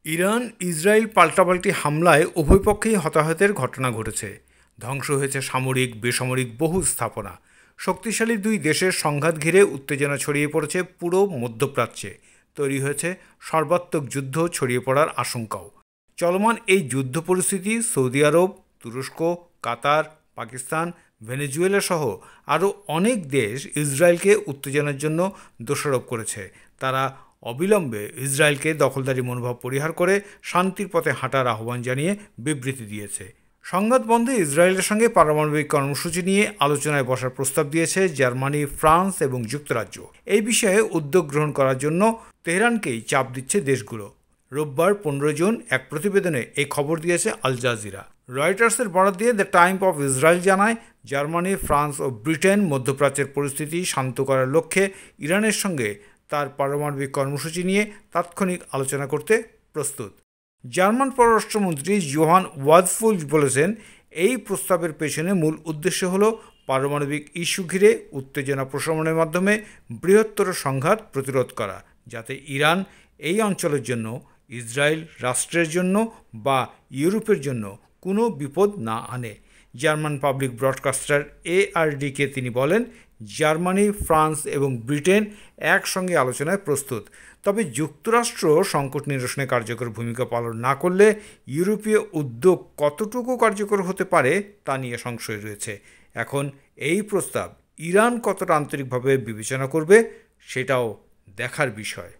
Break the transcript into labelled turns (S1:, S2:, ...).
S1: Iran Israel পাল্টাপাল্টি হামলায় উভয় পক্ষেই হতাহতের ঘটনা ঘটেছে। ধ্বংস হয়েছে সামরিক বেসামরিক বহু স্থাপনা। শক্তিশালী দুই দেশের সংঘাত ঘিরে উত্তেজনা ছড়িয়ে পড়েছে পুরো মধ্যপ্রাচ্যে। তৈরি হয়েছে সর্বাত্মক যুদ্ধ ছড়িয়ে পড়ার আশঙ্কাও। চলমান এই যুদ্ধ পরিস্থিতি সৌদি আরব, তুরস্ক, কাতার, পাকিস্তান, ভেনেজুয়েলা সহ আরও অনেক দেশ ইসরায়েলকে উত্তেজনার জন্য দোষারোপ করেছে। তারা অবিলম্বে ইসরায়েলকে দখলদারি মনোভাব পরিহার করে শান্তির পথে হাঁটার আহ্বান জানিয়ে বিবৃতি দিয়েছে। সংঘাত বন্ধে ইসরায়েলের সঙ্গে পারমাণবিক কর্মসূচি নিয়ে আলোচনায় বসার প্রস্তাব দিয়েছে জার্মানি, ফ্রান্স এবং যুক্তরাজ্য। এই বিষয়ে উদ্যোগ গ্রহণ করার জন্য তেহরানকেই চাপ দিচ্ছে দেশগুলো। রোববার 15 জুন এক প্রতিবেদনে এই খবর দিয়েছে আল জাজিরা। রয়টার্সের বরাত দিয়ে দ্য টাইম অফ ইসরায়েল জানায়, জার্মানি, ফ্রান্স ও ব্রিটেন মধ্যপ্রাচ্যের পরিস্থিতি শান্ত করার লক্ষ্যে ইরানের সঙ্গে তার পারমাণবিক কর্মসূচি নিয়ে তাৎক্ষণিক আলোচনা করতে প্রস্তুত। জার্মান পররাষ্ট্রমন্ত্রী জোহান ওয়াদফুল বলেছেন, এই প্রস্তাবের পেছনে মূল উদ্দেশ্য হল পারমাণবিক ইস্যু ঘিরে উত্তেজনা প্রশমনের মাধ্যমে বৃহত্তর সংঘাত প্রতিরোধ করা, যাতে ইরান এই অঞ্চলের জন্য, ইসরায়েল রাষ্ট্রের জন্য বা ইউরোপের জন্য কোনো বিপদ না আনে। জার্মান পাবলিক ব্রডকাস্টার ARD-কে তিনি বলেন, জার্মানি, ফ্রান্স এবং ব্রিটেন একসঙ্গে আলোচনায় প্রস্তুত। তবে যুক্তরাষ্ট্র সংকট নিরসনে কার্যকর ভূমিকা পালন না করলে ইউরোপীয় উদ্যোগ কতটুকু কার্যকর হতে পারে তা নিয়ে সংশয় রয়েছে। এখন এই প্রস্তাব ইরান কতটা আন্তরিকভাবে বিবেচনা করবে সেটাও দেখার বিষয়।